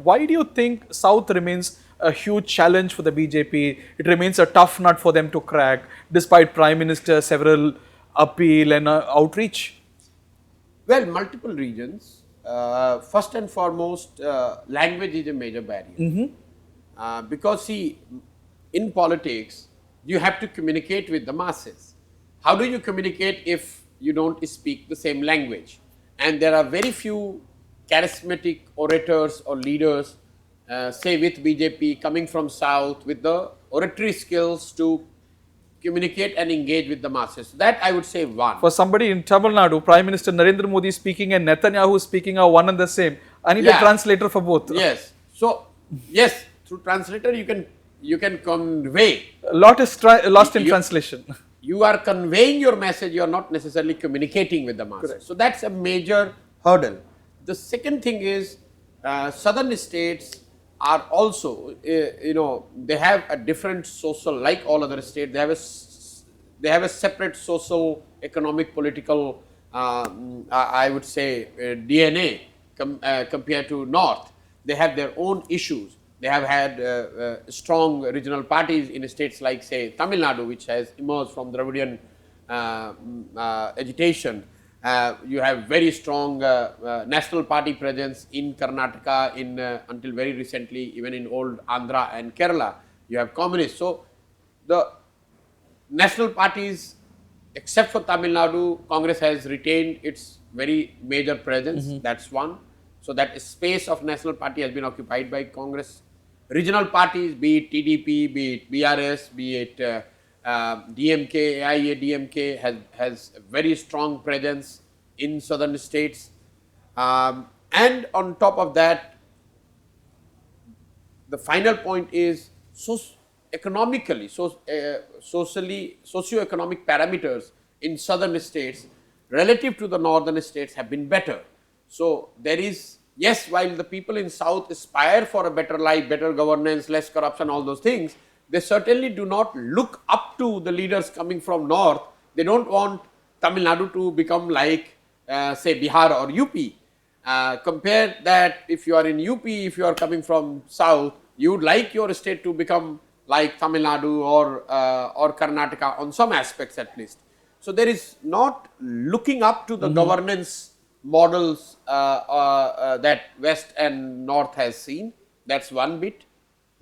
why do you think South remains a huge challenge for the BJP? It remains a tough nut for them to crack, despite Prime Minister several appeal and outreach. Well, multiple regions. First and foremost, language is a major barrier. Because see, in politics, you have to communicate with the masses. How do you communicate if you don't speak the same language? And there are very few charismatic orators or leaders, say with BJP, coming from South with the oratory skills to communicate and engage with the masses. That I would say one. For somebody in Tamil Nadu, Prime Minister Narendra Modi speaking and Netanyahu speaking are one and the same. I need a translator for both. Yes. So yes, through translator you can convey. A lot is lost in translation. You are conveying your message. You are not necessarily communicating with the masses. Correct. So that's a major hurdle. The second thing is southern states are also they have a different social, like all other states. They have a separate social, economic, political, I would say, DNA compared to North. They have their own issues. They have had strong regional parties in states like, say, Tamil Nadu, which has emerged from Dravidian agitation. You have very strong national party presence in Karnataka, until very recently, even in old Andhra and Kerala. You have communists. So the national parties, except for Tamil Nadu, Congress has retained its very major presence. That's one. So that space of national party has been occupied by Congress. Regional parties, be it TDP, be it BRS, be it DMK, AIA DMK, has a very strong presence in southern states. And on top of that, the final point is economically, socio-economic parameters in southern states relative to the northern states have been better. So there is, yes, while the people in South aspire for a better life, better governance, less corruption, all those things, they certainly do not look up to the leaders coming from North. They don't want Tamil Nadu to become like, say, Bihar or UP. Compare that if you are in UP, if you are coming from South, you would like your state to become like Tamil Nadu or Karnataka on some aspects at least. So there is not looking up to the governance models that West and North has seen. That's one bit.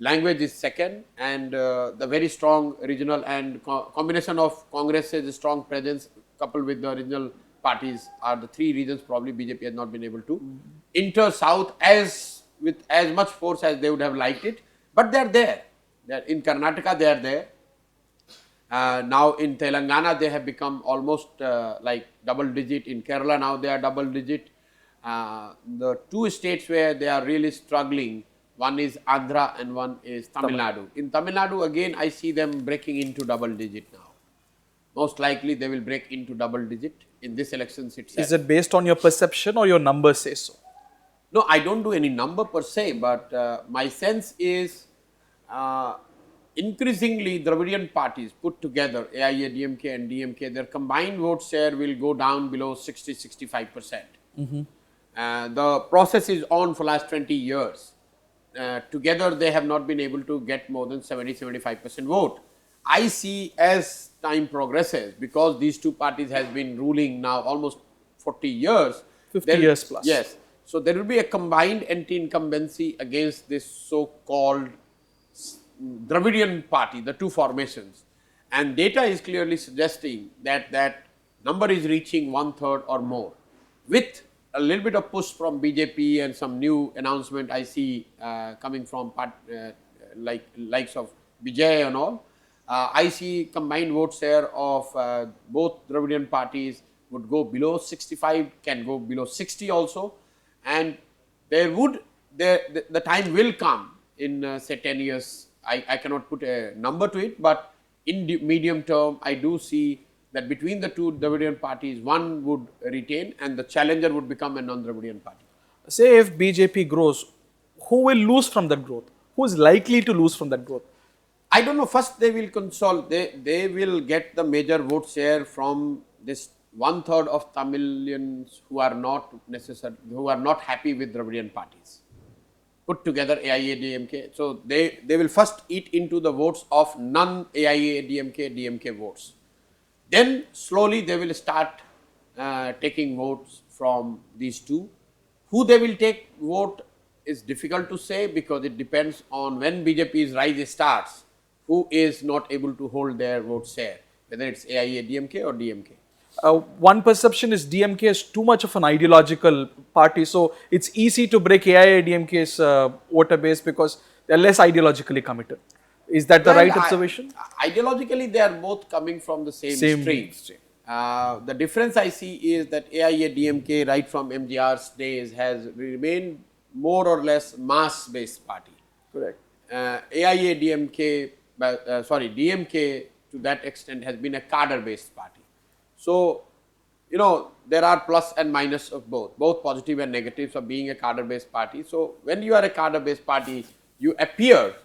Language is second, and the very strong regional and combination of Congress's strong presence coupled with the regional parties are the three reasons probably BJP has not been able to enter South with as much force as they would have liked it. But they are there. In Karnataka they are there. Now in Telangana they have become almost like double digit. In Kerala now they are double digit. The two states where they are really struggling, one is Andhra and one is Tamil Nadu. In Tamil Nadu again I see them breaking into double digit now. Most likely they will break into double digit in this elections itself. Is it based on your perception or your numbers say so? No, I don't do any number per se, but my sense is increasingly Dravidian parties put together, AIA, DMK and DMK, their combined vote share will go down below 60-65%. The process is on for last 20 years. Together they have not been able to get more than 70-75% vote. I see as time progresses, because these two parties has been ruling now almost 40 years. 50 years plus. Yes. So there will be a combined anti-incumbency against this so-called Dravidian party, the two formations. And data is clearly suggesting that that number is reaching 1/3 or more. With a little bit of push from BJP and some new announcement I see coming from likes of Vijay and all, I see combined vote share of both Dravidian parties would go below 65, can go below 60 also, and the time will come in say 10 years. I cannot put a number to it, but in the medium term I do see that between the two Dravidian parties, one would retain and the challenger would become a non-Dravidian party. Say if BJP grows, who will lose from that growth? Who is likely to lose from that growth? I don't know. First they will consolidate, they will get the major vote share from this 1/3 of Tamilians who are not happy with Dravidian parties. put together AIA-DMK. So they will first eat into the votes of non-AIA-DMK, DMK votes. Then slowly they will start taking votes from these two. Who they will take vote is difficult to say because it depends on when BJP's rise starts, who is not able to hold their vote share, whether it's AIA-DMK or DMK. One perception is DMK is too much of an ideological party, so it's easy to break AIA-DMK's voter base because they're less ideologically committed. Is that the right observation? Ideologically, they are both coming from the same stream. The difference I see is that AIA-DMK, right from MGR's days, has remained more or less mass-based party. Correct. AIA-DMK, DMK to that extent has been a cadre-based party. So, there are plus and minus of both positive and negatives of being a cadre-based party. So, when you are a cadre-based party, you appear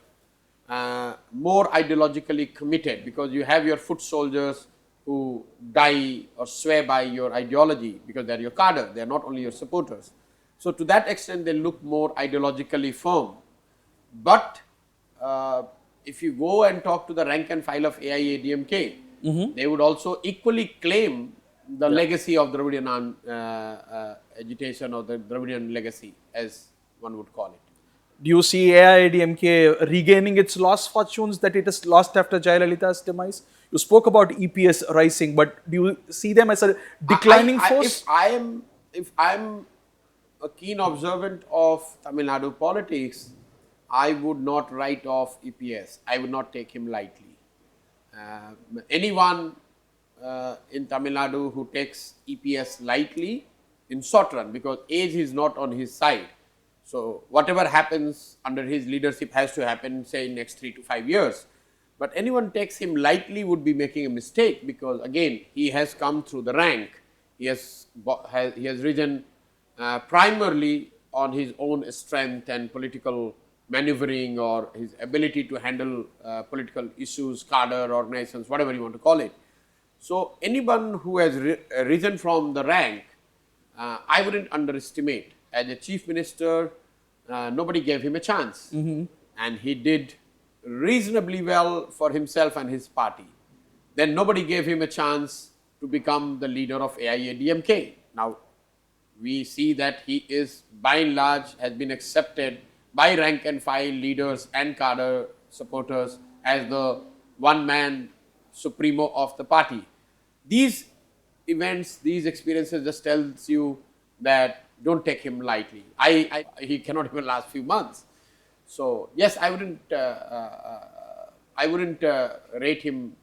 more ideologically committed because you have your foot soldiers who die or swear by your ideology because they are your cadre, they are not only your supporters. So, to that extent, they look more ideologically firm. But if you go and talk to the rank and file of AIA-DMK, they would also equally claim the legacy of Dravidian agitation or the Dravidian legacy, as one would call it. Do you see AIADMK regaining its lost fortunes that it has lost after Jayalalitha's demise? You spoke about EPS rising, but do you see them as a declining force? If I'm a keen observant of Tamil Nadu politics, I would not write off EPS. I would not take him lightly. Anyone in Tamil Nadu who takes EPS lightly in short run, because age is not on his side. So, whatever happens under his leadership has to happen, say, in next 3 to 5 years. But anyone takes him lightly would be making a mistake because, again, he has come through the rank. He has risen primarily on his own strength and political maneuvering or his ability to handle political issues, cadre, organizations, whatever you want to call it. So, anyone who has risen from the rank, I wouldn't underestimate. As a chief minister, nobody gave him a chance, and he did reasonably well for himself and his party. Then nobody gave him a chance to become the leader of AIA-DMK. Now, we see that he is by and large has been accepted by rank and file leaders and cadre supporters as the one-man supremo of the party. These events, these experiences just tells you that don't take him lightly. He cannot even last few months. So yes, I wouldn't rate him.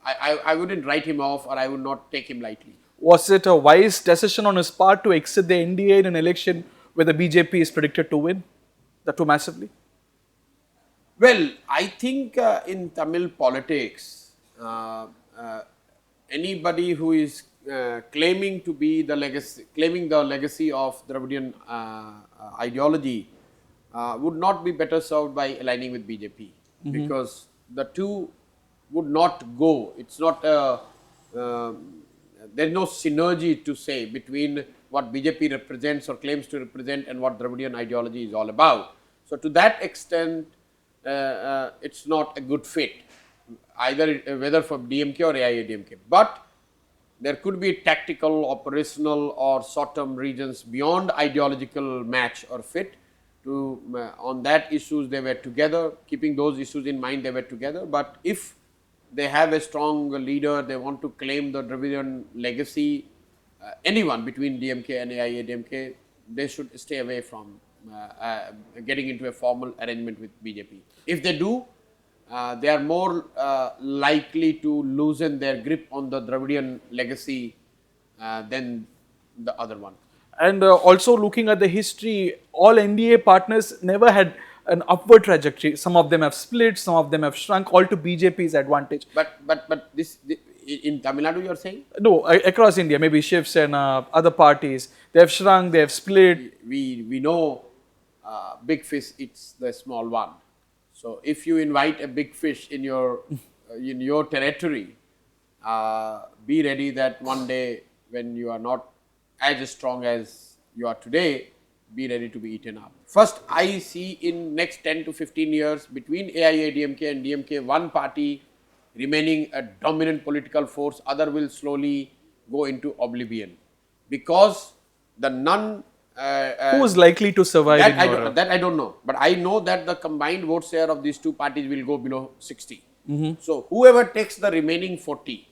I wouldn't write him off, or I would not take him lightly. Was it a wise decision on his part to exit the NDA in an election where the BJP is predicted to win, that too massively? Well, I think in Tamil politics, anybody who is claiming to be the legacy of Dravidian ideology would not be better served by aligning with BJP because the two would not go. It's not there's no synergy to say between what BJP represents or claims to represent and what Dravidian ideology is all about. So to that extent, it's not a good fit, either whether for DMK or AIA-DMK. But there could be tactical, operational or short-term reasons beyond ideological match or fit. On that issues they were together, keeping those issues in mind they were together. But if they have a strong leader, they want to claim the Dravidian legacy, anyone between DMK and AIA-DMK, they should stay away from getting into a formal arrangement with BJP. If they do, they are more likely to loosen their grip on the Dravidian legacy than the other one. And also looking at the history, all NDA partners never had an upward trajectory. Some of them have split, some of them have shrunk, all to BJP's advantage. But this in Tamil Nadu you are saying? No, across India, maybe shifts and other parties, they have shrunk, they have split. We know big fish eats the small one. So if you invite a big fish in your territory, be ready that one day when you are not as strong as you are today, be ready to be eaten up. First, I see in next 10 to 15 years between AIADMK and DMK, one party remaining a dominant political force, other will slowly go into oblivion, because the Who is likely to survive in your... that I don't know, but I know that the combined vote share of these two parties will go below 60. So whoever takes the remaining 40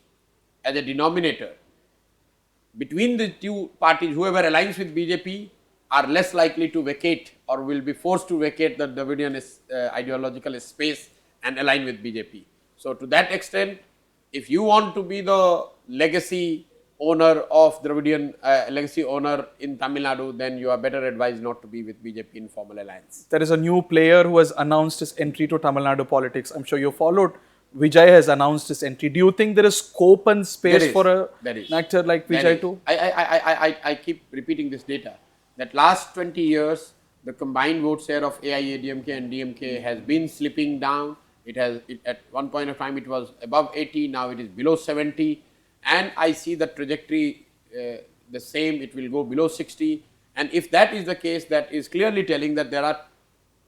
as a denominator between the two parties, whoever aligns with BJP are less likely to vacate or will be forced to vacate the Dravidian ideological space and align with BJP. So to that extent, if you want to be the legacy owner of Dravidian legacy owner in Tamil Nadu, then you are better advised not to be with BJP in formal alliance. There is a new player who has announced his entry to Tamil Nadu politics. I'm sure you followed. Vijay has announced his entry. Do you think there is scope and space for an actor like Vijay too? I keep repeating this data, that last 20 years, the combined vote share of AIADMK and DMK has been slipping down. At one point of time, it was above 80, now it is below 70. And I see the trajectory the same, it will go below 60. And if that is the case, that is clearly telling that there are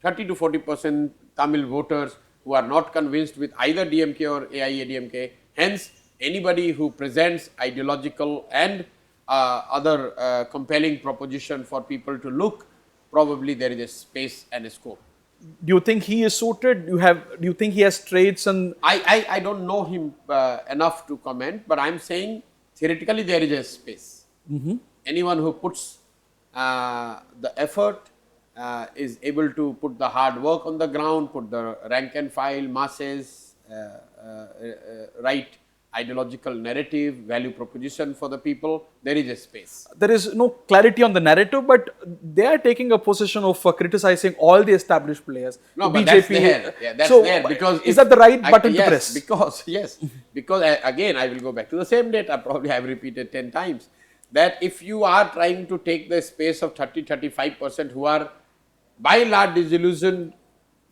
30 to 40% Tamil voters who are not convinced with either DMK or AIADMK. Hence, anybody who presents ideological and other compelling proposition for people to look, probably there is a space and a scope. Do you think he is suited? Do you think he has traits and... I don't know him enough to comment, but I'm saying theoretically there is a space. Anyone who puts the effort, is able to put the hard work on the ground, put the rank and file, masses, right ideological narrative, value proposition for the people, there is a space. There is no clarity on the narrative, but they are taking a position of criticizing all the established players. No, but BJP, that's there. Yeah, that's so there, because is that the right button to press? Because again, I will go back to the same data, probably I have repeated 10 times, that if you are trying to take the space of 30-35% who are by and large disillusioned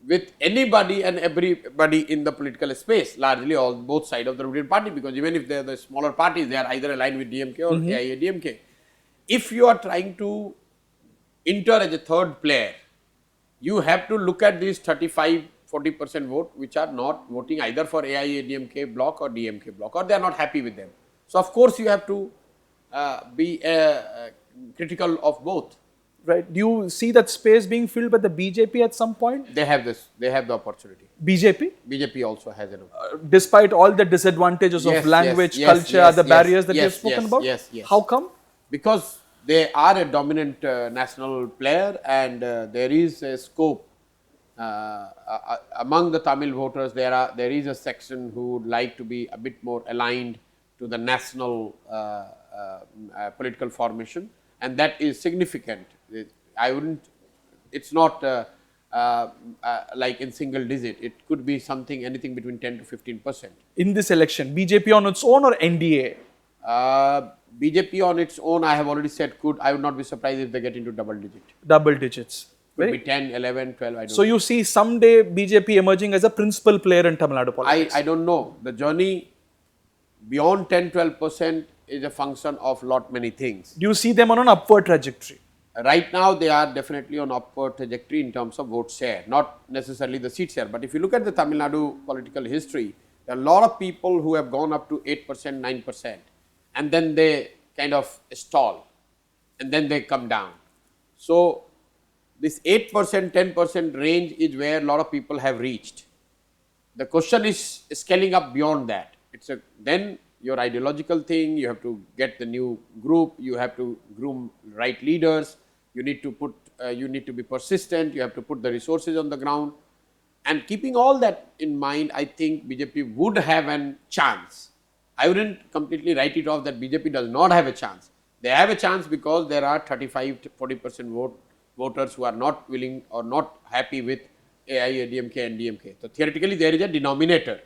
with anybody and everybody in the political space, largely both sides of the ruling party, because even if they are the smaller parties, they are either aligned with DMK or AIADMK. If you are trying to enter as a third player, you have to look at these 35-40% vote which are not voting either for AIADMK bloc or DMK bloc, or they are not happy with them. So of course you have to be critical of both. Right. Do you see that space being filled by the BJP at some point? They have the opportunity. BJP? BJP also has an opportunity. Despite all the disadvantages of language, culture, the barriers that you have spoken about? Yes. How come? Because they are a dominant national player, and there is a scope among the Tamil voters. There is a section who would like to be a bit more aligned to the national political formation, and that is significant. It's not like in single digit, it could be anything between 10 to 15%. In this election, BJP on its own or NDA? BJP on its own, I have already said I would not be surprised if they get into double digit. Double digits. Could be 10, 11, 12, I don't know. So you see someday BJP emerging as a principal player in Tamil Nadu politics? I don't know. The journey beyond 10-12% is a function of many things. Do you see them on an upward trajectory? Right now, they are definitely on upward trajectory in terms of vote share, not necessarily the seat share. But if you look at the Tamil Nadu political history, there are a lot of people who have gone up to 8%, 9%, and then they kind of stall, and then they come down. So this 8%, 10% range is where a lot of people have reached. The question is scaling up beyond that. Then your ideological thing, you have to get the new group, you have to groom right leaders, you need to be persistent, you have to put the resources on the ground. And keeping all that in mind, I think BJP would have a chance. I wouldn't completely write it off that BJP does not have a chance. They have a chance because there are 35 to 40% voters who are not willing or not happy with AIADMK and DMK. So theoretically, there is a denominator.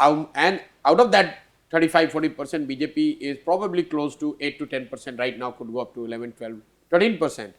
And out of that 35-40%, BJP is probably close to 8 to 10% right now, could go up to 11, 12, 13%.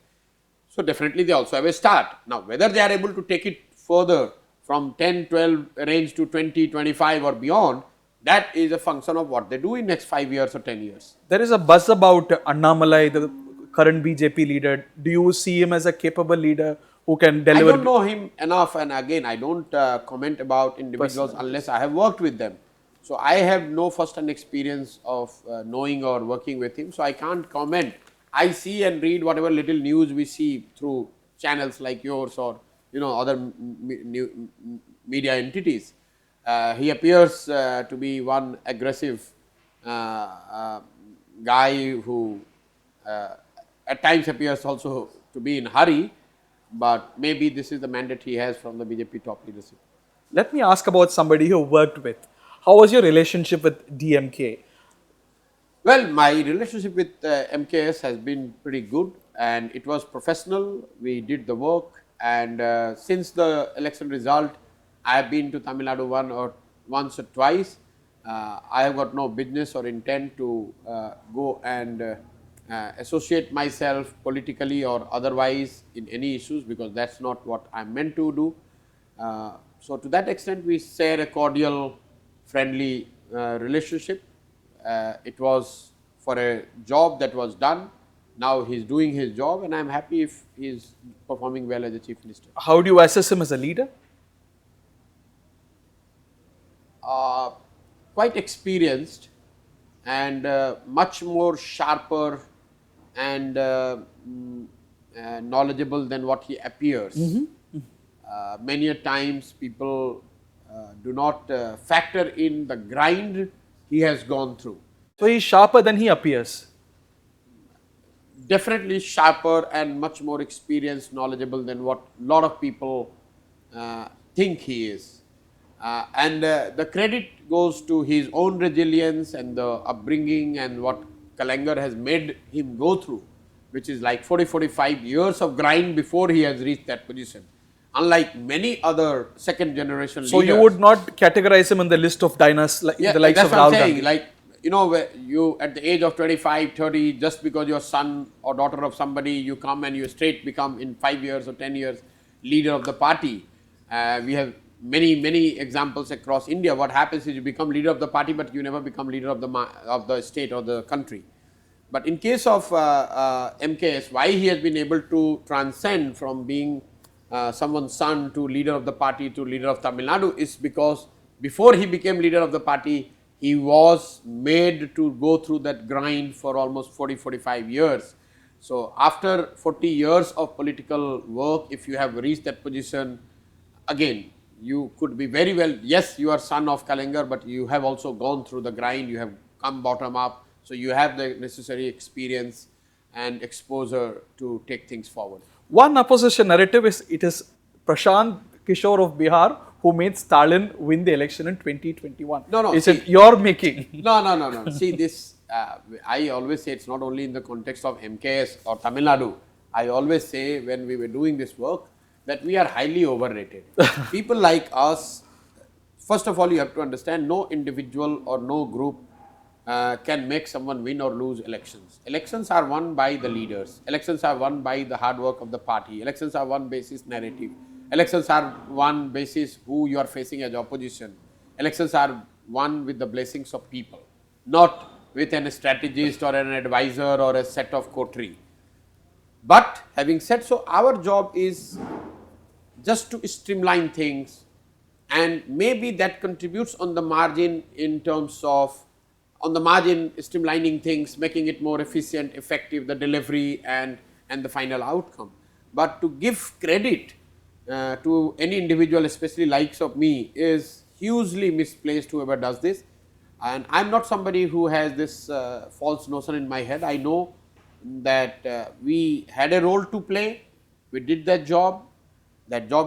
So definitely they also have a start. Now, whether they are able to take it further from 10, 12 range to 20, 25 or beyond, that is a function of what they do in next 5 years or 10 years. There is a buzz about Annamalai, the current BJP leader? Do you see him as a capable leader who can I deliver? don't know him enough, and again, I don't comment about individuals unless I have worked with them. So I have no first-hand experience of knowing or working with him, so I can't comment. I see and read whatever little news we see through channels like yours or other media entities. He appears to be one aggressive guy who at times appears also to be in hurry, but maybe this is the mandate he has from the BJP top leadership. Let me ask about somebody you worked with. How was your relationship with DMK? Well, my relationship with MKS has been pretty good, and it was professional. We did the work, and since the election result, I have been to Tamil Nadu once or twice. I have got no business or intent to go and associate myself politically or otherwise in any issues, because that's not what I'm meant to do. So to that extent, we share a cordial, friendly relationship. It was for a job that was done. Now he's doing his job, and I'm happy if he's performing well as a chief minister. How do you assess him as a leader? Quite experienced and much more sharper and knowledgeable than what he appears. Many a times people do not factor in the grind he has gone through. So he's sharper than he appears. Definitely sharper and much more experienced, knowledgeable than what a lot of people think he is. And the credit goes to his own resilience and the upbringing and what Kalangar has made him go through, which is like 40-45 years of grind before he has reached that position. Unlike many other second generation leaders. So you would not categorize him in the list of dynasties like the likes of that's what Rahul I'm saying. Gandhi. Like, you at the age of 25, 30, just because you're son or daughter of somebody, you come and you straight become in 5 years or 10 years leader of the party. We have many examples across India. What happens is you become leader of the party, but you never become leader of the state or the country. But in case of MKS, why he has been able to transcend from being someone's son to leader of the party to leader of Tamil Nadu is because before he became leader of the party, he was made to go through that grind for almost 40-45 years. So after 40 years of political work, if you have reached that position, again, you could be very well, yes, you are son of Kalangar, but you have also gone through the grind, you have come bottom up, so you have the necessary experience and exposure to take things forward. One opposition narrative is it is Prashant Kishore of Bihar who made Stalin win the election in 2021. No. Is it your making? No. See, this, I always say it's not only in the context of MKS or Tamil Nadu. I always say when we were doing this work that we are highly overrated. People like us, first of all, you have to understand no individual or no group can make someone win or lose elections. Elections are won by the leaders. Elections are won by the hard work of the party. Elections are won basis narrative. Elections are won basis who you are facing as opposition. Elections are won with the blessings of people, not with a strategist or an advisor or a set of coterie. But having said so, our job is just to streamline things, and maybe that contributes on the margin in terms of streamlining things, making it more efficient, effective, the delivery and the final outcome. But to give credit to any individual, especially likes of me, is hugely misplaced, whoever does this. And I'm not somebody who has this false notion in my head. I know that we had a role to play, we did that job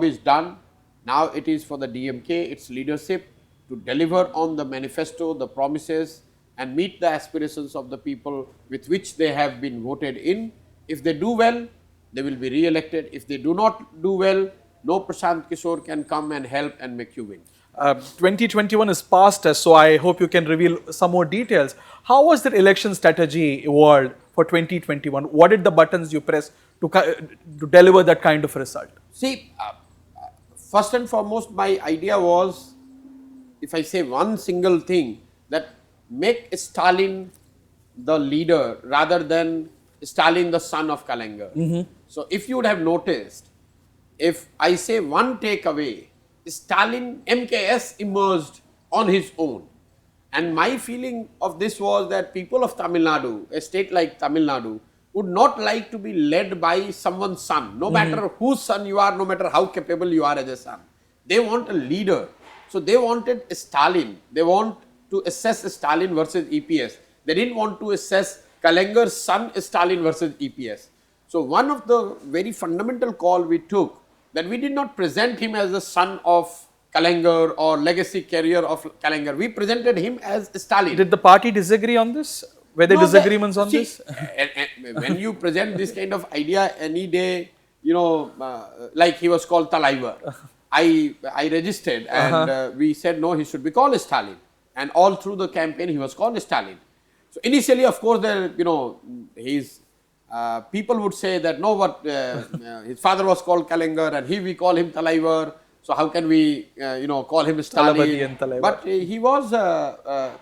is done. Now it is for the DMK, its leadership, to deliver on the manifesto, the promises, and meet the aspirations of the people with which they have been voted in. If they do well, they will be re-elected. If they do not do well, no Prashant Kishore can come and help and make you win. 2021 is past us, so I hope you can reveal some more details. How was the election strategy evolved for 2021? What did the buttons you press to deliver that kind of result? See, first and foremost, my idea was, if I say one single thing, that make Stalin the leader rather than Stalin, the son of Kalengar. So if you would have noticed, if I say one takeaway, Stalin, MKS emerged on his own. And my feeling of this was that people of Tamil Nadu, a state like Tamil Nadu, would not like to be led by someone's son, no matter whose son you are, no matter how capable you are as a son. They want a leader. So they wanted Stalin. They want to assess Stalin versus EPS. They didn't want to assess Kalengar's son Stalin versus EPS. So one of the very fundamental call we took, that we did not present him as the son of Kalengar or legacy carrier of Kalengar. We presented him as Stalin. Did the party disagree on this? Were there disagreements on this? When you present this kind of idea any day, you know, like he was called Talaivar. I registered and we said no, he should be called Stalin. And all through the campaign, he was called Stalin. So initially, of course, there, you know, his people would say that no, what his father was called Kalengar and we call him Talaivar. So how can we, you know, call him Stalin? But he was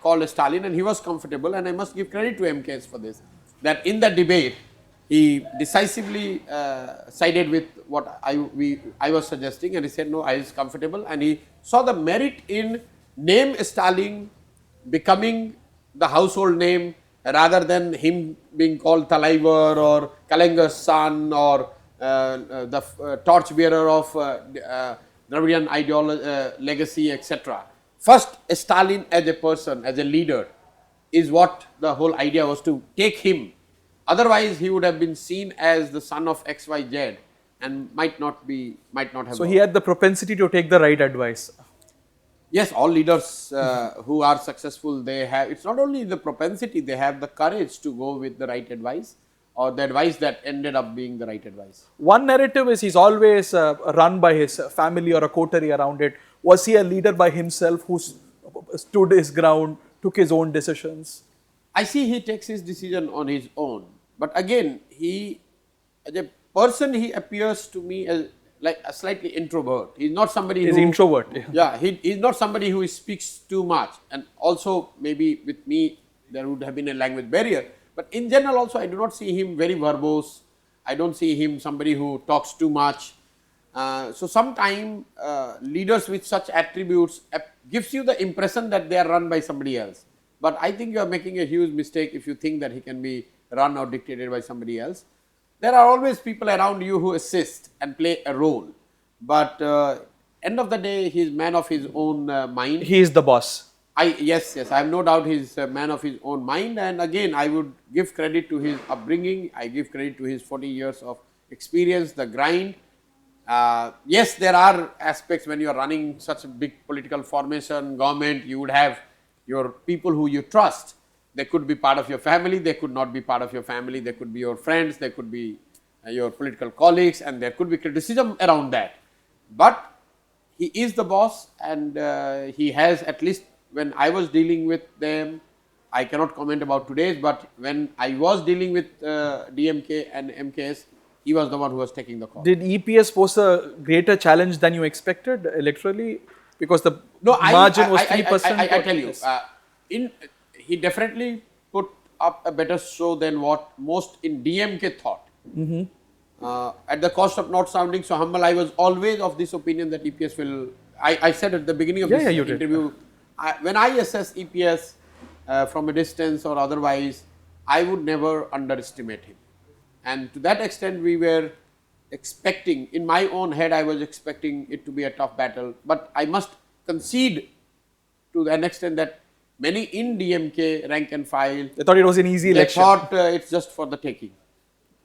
called Stalin and he was comfortable, and I must give credit to MKS for this. That in the debate, he decisively sided with what I was suggesting, and he said no, I was comfortable, and he saw the merit in name Stalin becoming the household name rather than him being called Talaivar or Kalengar's son or the torchbearer of Dravidian ideology, legacy, etc. First, Stalin as a person, as a leader, is what the whole idea was, to take him. Otherwise, he would have been seen as the son of XYZ and might not have. So he had the propensity to take the right advice. Yes, all leaders who are successful, they have, it's not only the propensity, they have the courage to go with the right advice, or the advice that ended up being the right advice. One narrative is he's always run by his family or a coterie around it. Was he a leader by himself who stood his ground, took his own decisions? I see he takes his decision on his own. But again, as a person, he appears to me as like a slightly introvert. He's not somebody He's introvert. Yeah, he's not somebody who speaks too much. And also, maybe with me, there would have been a language barrier. But in general also, I do not see him very verbose. I don't see him somebody who talks too much. So sometimes leaders with such attributes gives you the impression that they are run by somebody else. But I think you are making a huge mistake if you think that he can be run or dictated by somebody else. There are always people around you who assist and play a role. But end of the day, he is man of his own mind. He is the boss. Yes, I have no doubt he is a man of his own mind, and again I would give credit to his upbringing, I give credit to his 40 years of experience, the grind. Yes, there are aspects when you are running such a big political formation, government, you would have your people who you trust. They could be part of your family, they could not be part of your family, they could be your friends, they could be your political colleagues, and there could be criticism around that. But he is the boss, and he has, at least when I was dealing with them, I cannot comment about today's, but when I was dealing with DMK and MKS, he was the one who was taking the call. Did EPS pose a greater challenge than you expected electorally? Because the margin was 3%. I tell you, he definitely put up a better show than what most in DMK thought. At the cost of not sounding so humble, I was always of this opinion that EPS will. I said at the beginning of this interview, when I assess EPS from a distance or otherwise, I would never underestimate him. And to that extent, we were expecting, in my own head, I was expecting it to be a tough battle. But I must concede to an extent that many in DMK, rank and file, they thought it was an easy election. They thought it's just for the taking.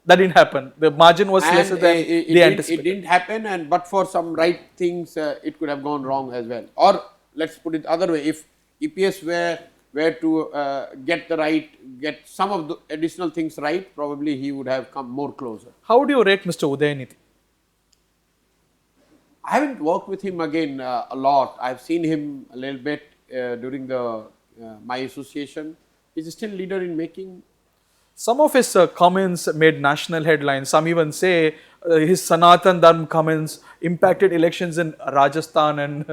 That didn't happen. The margin was lesser than they anticipated. It didn't happen, but for some right things, it could have gone wrong as well. Or let's put it other way, if EPS were to get some of the additional things right, probably he would have come more closer. How do you rate Mr. Udayanidhi? I haven't worked with him again a lot. I've seen him a little bit during my association. He's still leader in making. Some of his comments made national headlines. Some even say his Sanatan Dharm comments impacted elections in Rajasthan and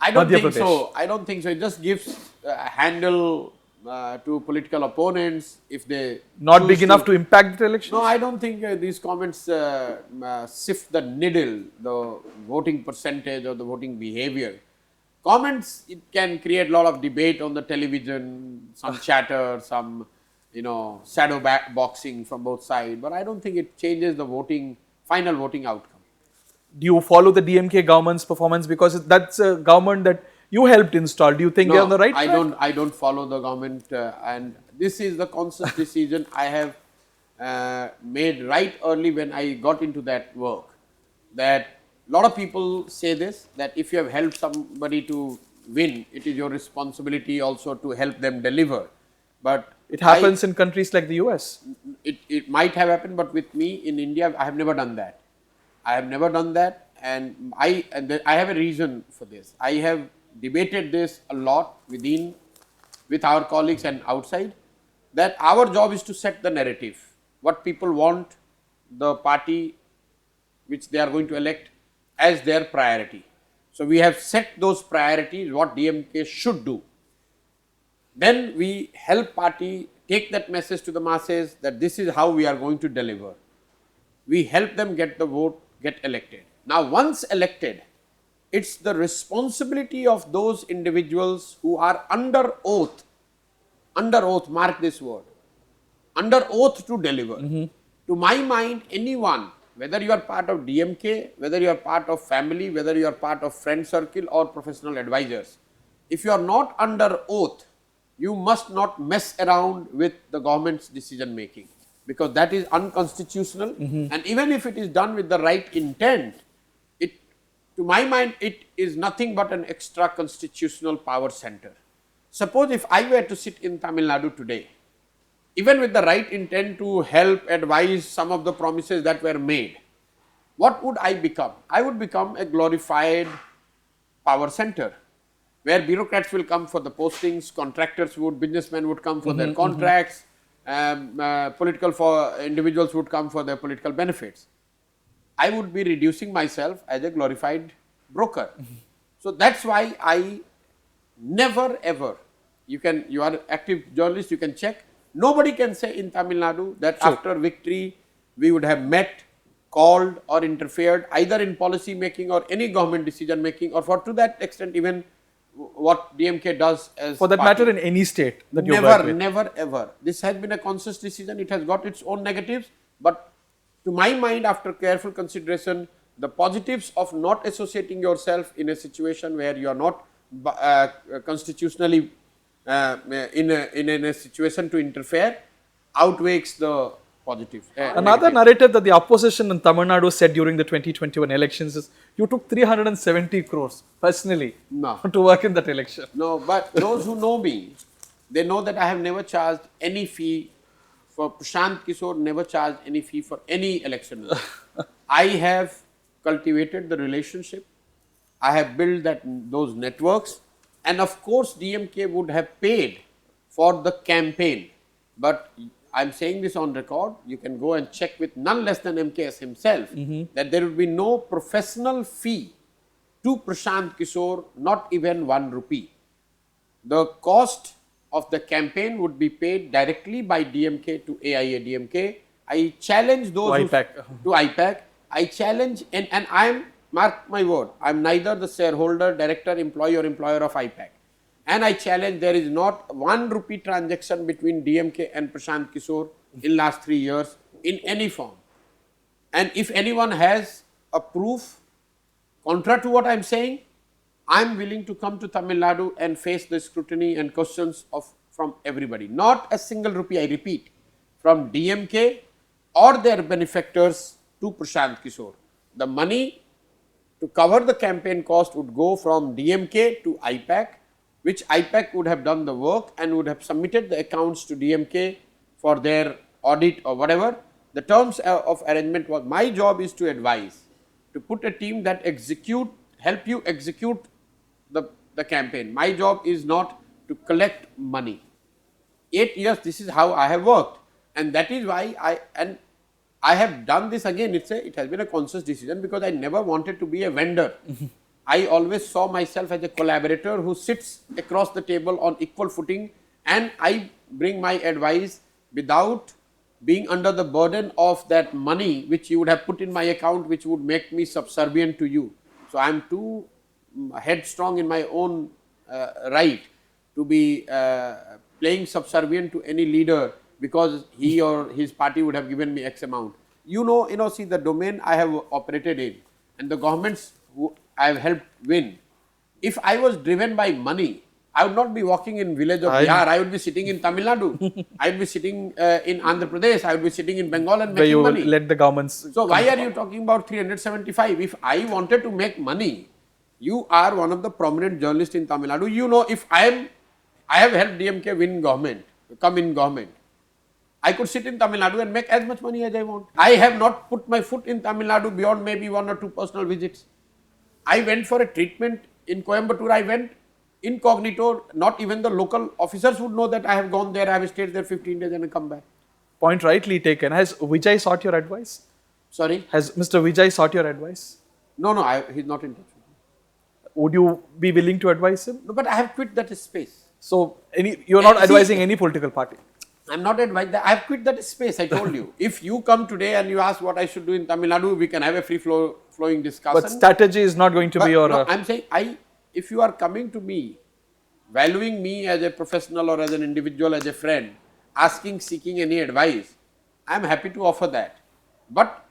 I don't Madhya think Pradesh. so. I don't think so. It just gives a handle to political opponents if they Not big choose enough to impact the elections? No, I don't think these comments sift the needle, the voting percentage or the voting behavior. Comments, it can create a lot of debate on the television, some chatter, some shadow boxing from both sides, but I don't think it changes the final voting outcome. Do you follow the DMK government's performance, because that's a government that you helped install? Do you think they're on the right track? I don't follow the government, and this is the conscious decision I have made right early when I got into that work. That a lot of people say this, that if you have helped somebody to win, it is your responsibility also to help them deliver. But It happens in countries like the US. It might have happened, but with me in India, I have never done that. I have never done that, and I have a reason for this. I have debated this a lot with our colleagues and outside, that our job is to set the narrative, what people want the party which they are going to elect as their priority. So we have set those priorities, what DMK should do. Then we help party take that message to the masses that this is how we are going to deliver. We help them get the vote, get elected. Now once elected, it's the responsibility of those individuals who are under oath, mark this word, under oath to deliver. To my mind, anyone, whether you are part of DMK, whether you are part of family, whether you are part of friend circle or professional advisors, if you are not under oath, you must not mess around with the government's decision making, because that is unconstitutional. And even if it is done with the right intent, to my mind, it is nothing but an extra constitutional power center. Suppose if I were to sit in Tamil Nadu today, even with the right intent to help advise some of the promises that were made, what would I become? I would become a glorified power center, where bureaucrats will come for the postings, businessmen would come for their contracts, political individuals would come for their political benefits. I would be reducing myself as a glorified broker. So that's why I never ever, you are active journalist, you can check, nobody can say in Tamil Nadu that after victory we would have met, called or interfered either in policy making or any government decision making, or to that extent even what DMK does as for that party. matter in any state that you work with. Never ever. This has been a conscious decision. It has got its own negatives, but to my mind, after careful consideration, the positives of not associating yourself in a situation where you are not constitutionally in a situation to interfere outweighs the positive. Another narrative that the opposition in Tamil Nadu said during the 2021 elections is you took 370 crores personally to work in that election. No, but those who know me, they know that I have never charged any fee for Prashant Kishore, never charged any fee for any election. I have cultivated the relationship, I have built those networks, and of course DMK would have paid for the campaign, but I am saying this on record, you can go and check with none less than MKS himself, that there will be no professional fee to Prashant Kishore, not even 1 rupee. The cost of the campaign would be paid directly by DMK to AIADMK. I challenge those to IPAC. I challenge, and I am, mark my word, I am neither the shareholder, director, employee or employer of IPAC. And I challenge, there is not 1 rupee transaction between DMK and Prashant Kishore in last 3 years in any form. And if anyone has a proof contra to what I am saying, I am willing to come to Tamil Nadu and face the scrutiny and questions from everybody. Not a single rupee, I repeat, from DMK or their benefactors to Prashant Kishore. The money to cover the campaign cost would go from DMK to IPAC, which IPAC would have done the work and would have submitted the accounts to DMK for their audit or whatever. The terms of arrangement was, my job is to advise, to put a team that help you execute the campaign. My job is not to collect money. 8 years, this is how I have worked, and that is why I have done this again. It has been a conscious decision, because I never wanted to be a vendor. I always saw myself as a collaborator who sits across the table on equal footing and I bring my advice without being under the burden of that money which you would have put in my account, which would make me subservient to you. So I am too headstrong in my own right to be playing subservient to any leader because he or his party would have given me X amount. See the domain I have operated in and the governments who I have helped win. If I was driven by money, I would not be walking in village of Bihar. I would be sitting in Tamil Nadu. I would be sitting in Andhra Pradesh. I would be sitting in Bengal and making money. Let the governments. So why are you talking about 375? If I wanted to make money, you are one of the prominent journalists in Tamil Nadu. If I have helped DMK win government, come in government. I could sit in Tamil Nadu and make as much money as I want. I have not put my foot in Tamil Nadu beyond maybe 1 or 2 personal visits. I went for a treatment in Coimbatore. I went incognito. Not even the local officers would know that I have gone there. I have stayed there 15 days and I come back. Point rightly taken. Has Vijay sought your advice? Sorry? Has Mr. Vijay sought your advice? No, he's not in touch with me. Would you be willing to advise him? No, but I have quit that space. So, you're not advising any political party? I'm not advising that. I have quit that space, I told you. If you come today and you ask what I should do in Tamil Nadu, we can have a free-flowing discussion. But strategy is not going to be your... No, I'm saying, if you are coming to me, valuing me as a professional or as an individual, as a friend, seeking any advice, I'm happy to offer that. But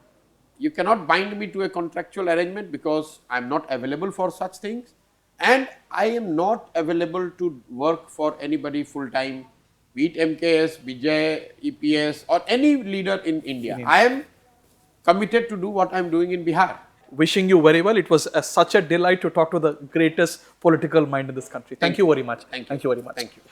you cannot bind me to a contractual arrangement because I'm not available for such things. And I am not available to work for anybody full-time, be it MKS, Vijay, EPS or any leader in India. I am committed to do what I am doing in Bihar. Wishing you very well. It was such a delight to talk to the greatest political mind in this country. Thank you very much. Thank you very much. Thank you.